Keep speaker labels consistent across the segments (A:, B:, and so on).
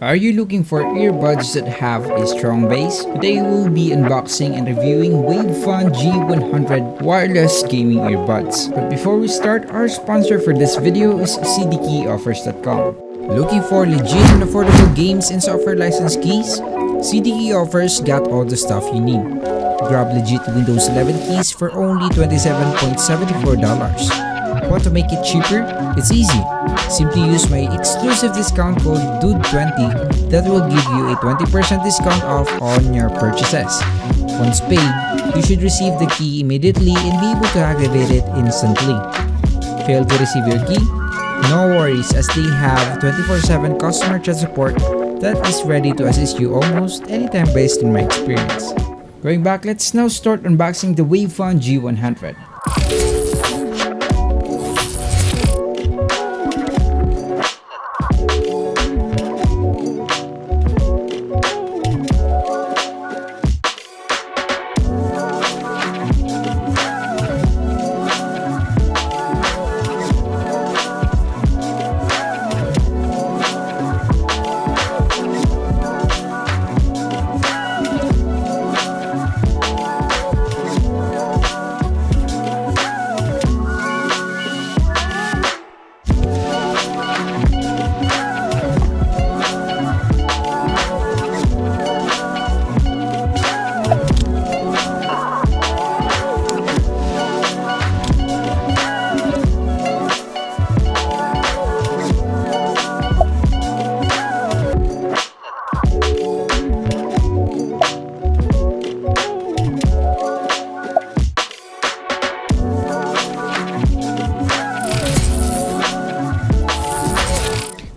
A: Are you looking for earbuds that have a strong bass? Today we'll be unboxing and reviewing Wavefun G100 wireless gaming earbuds. But before we start, our sponsor for this video is CDKEYOFFERS.com. Looking for legit and affordable games and software license keys? CDKEYOFFERS got all the stuff you need. Grab legit Windows 11 keys for only $27.74. Want to make it cheaper? It's easy. Simply use my exclusive discount code DUDE20 that will give you a 20% discount off on your purchases. Once paid, you should receive the key immediately and be able to activate it instantly. Fail to receive your key? No worries, as they have 24/7 customer chat support that is ready to assist you almost anytime based on my experience. Going back, let's now start unboxing the Wavefun G100.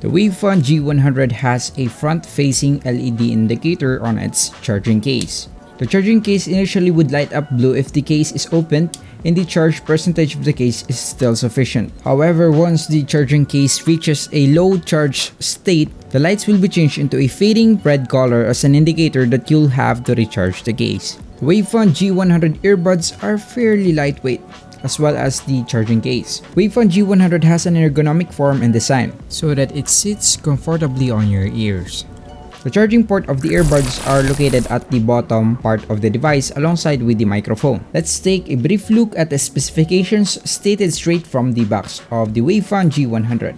A: The Wavefun G100 has a front-facing LED indicator on its charging case. The charging case initially would light up blue if the case is opened and the charge percentage of the case is still sufficient. However, once the charging case reaches a low charge state, the lights will be changed into a fading red color as an indicator that you'll have to recharge the case. The Wavefun G100 earbuds are fairly lightweight, as well as the charging case. Wavefun G100 has an ergonomic form and design so that it sits comfortably on your ears. The charging port of the earbuds are located at the bottom part of the device alongside with the microphone. Let's take a brief look at the specifications stated straight from the box of the Wavefun G100.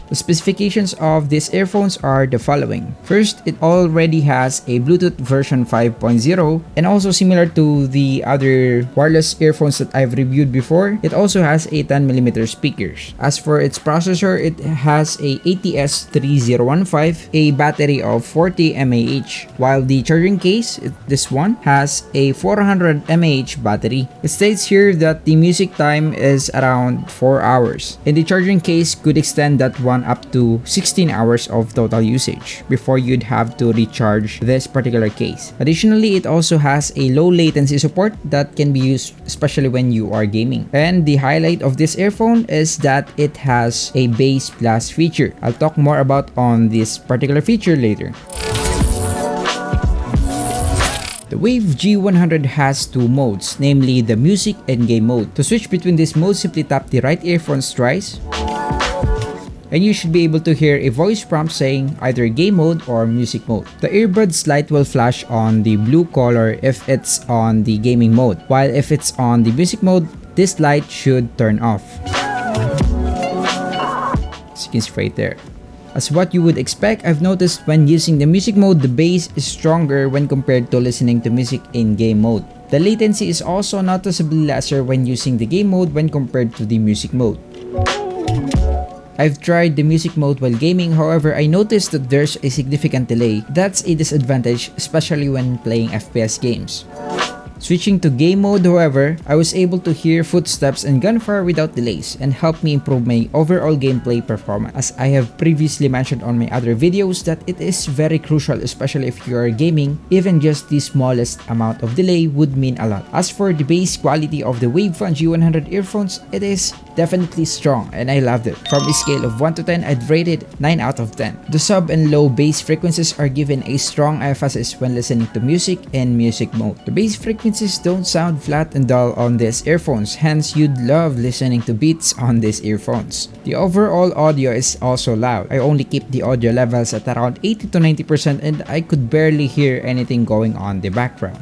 A: The specifications of these earphones are the following. First, it already has a Bluetooth version 5.0, and also similar to the other wireless earphones that I've reviewed before, it also has a 10mm speakers. As for its processor, it has a ATS3015, a battery of 40 mAh, while the charging case, this one, has a 400 mAh battery. It states here that the music time is around 4 hours, and the charging case could extend that one up to 16 hours of total usage before you'd have to recharge this particular case. Additionally, it also has a low latency support that can be used especially when you are gaming. And the highlight of this earphone is that it has a bass blast feature. I'll talk more about on this particular feature later. The Wave G100 has two modes, namely the music and game mode. To switch between these modes, simply tap the right earphones twice, and you should be able to hear a voice prompt saying either game mode or music mode. The earbuds light will flash on the blue color if it's on the gaming mode, while if it's on the music mode, this light should turn off. As you can see right there. As what you would expect, I've noticed when using the music mode, the bass is stronger when compared to listening to music in game mode. The latency is also noticeably lesser when using the game mode when compared to the music mode. I've tried the music mode while gaming, however, I noticed that there's a significant delay. That's a disadvantage, especially when playing FPS games. Switching to game mode, however, I was able to hear footsteps and gunfire without delays and helped me improve my overall gameplay performance. As I have previously mentioned on my other videos that it is very crucial, especially if you are gaming, even just the smallest amount of delay would mean a lot. As for the bass quality of the Wavefun G100 earphones, it is definitely strong and I loved it. From a scale of 1 to 10, I'd rate it 9 out of 10. The sub and low bass frequencies are given a strong emphasis when listening to music in music mode. The bass frequency frequencies don't sound flat and dull on these earphones, hence you'd love listening to beats on these earphones. The overall audio is also loud. I only keep the audio levels at around 80 to 90% and I could barely hear anything going on in the background.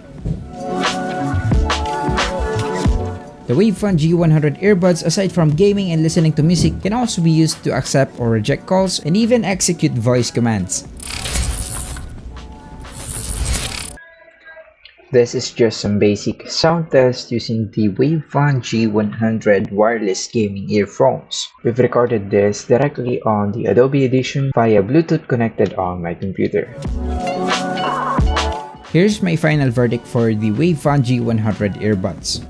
A: The Wavefun G100 earbuds, aside from gaming and listening to music, can also be used to accept or reject calls and even execute voice commands. This is just some basic sound test using the Wavefun G100 wireless gaming earphones. We've recorded this directly on the Adobe Edition via Bluetooth connected on my computer. Here's my final verdict for the Wavefun G100 earbuds.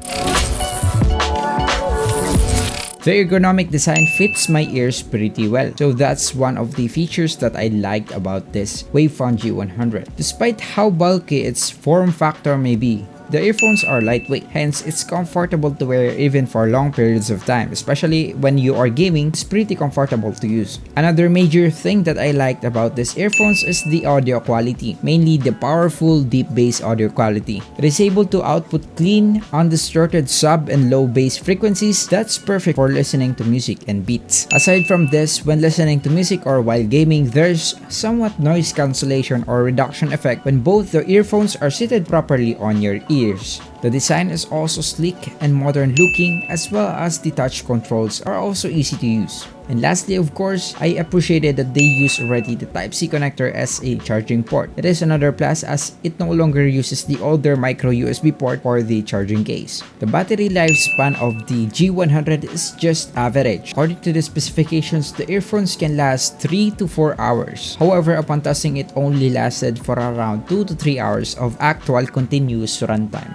A: The ergonomic design fits my ears pretty well, so that's one of the features that I liked about this Wavefun G100. Despite how bulky its form factor may be, the earphones are lightweight, hence it's comfortable to wear even for long periods of time, especially when you are gaming. It's pretty comfortable to use. Another major thing that I liked about these earphones is the audio quality, mainly the powerful deep bass audio quality. It is able to output clean, undistorted sub and low bass frequencies that's perfect for listening to music and beats. Aside from this, when listening to music or while gaming, there's somewhat noise cancellation or reduction effect when both the earphones are seated properly on your ears. The design is also sleek and modern looking, as well as the touch controls are also easy to use. And lastly, of course, I appreciated that they use already the Type-C connector as a charging port. It is another plus as it no longer uses the older micro USB port for the charging case. The battery lifespan of the G100 is just average. According to the specifications, the earphones can last 3 to 4 hours. However, upon testing, it only lasted for around 2 to 3 hours of actual continuous runtime.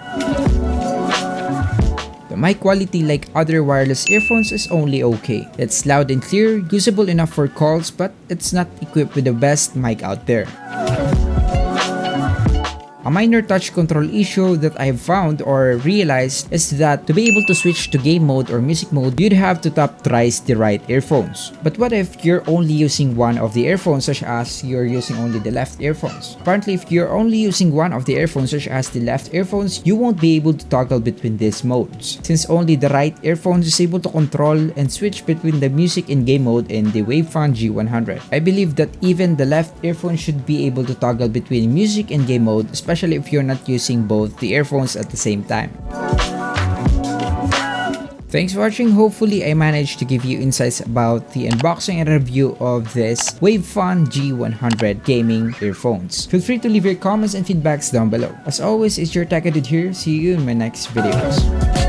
A: The mic quality, like other wireless earphones, is only okay. It's loud and clear, usable enough for calls, but it's not equipped with the best mic out there. A minor touch control issue that I have found or realized is that to be able to switch to game mode or music mode, you'd have to tap thrice the right earphones. But what if you're only using one of the earphones, such as you're using only the left earphones? Apparently, if you're only using one of the earphones, such as the left earphones, you won't be able to toggle between these modes, since only the right earphone is able to control and switch between the music and game mode in the Wavefun G100. I believe that even the left earphone should be able to toggle between music and game mode, especially if you're not using both the earphones at the same time. Thanks for watching. Hopefully I managed to give you insights about the unboxing and review of this Wavefun G100 gaming earphones. Feel free to leave your comments and feedbacks down below. As always, it's your TECHY here. See you in my next videos.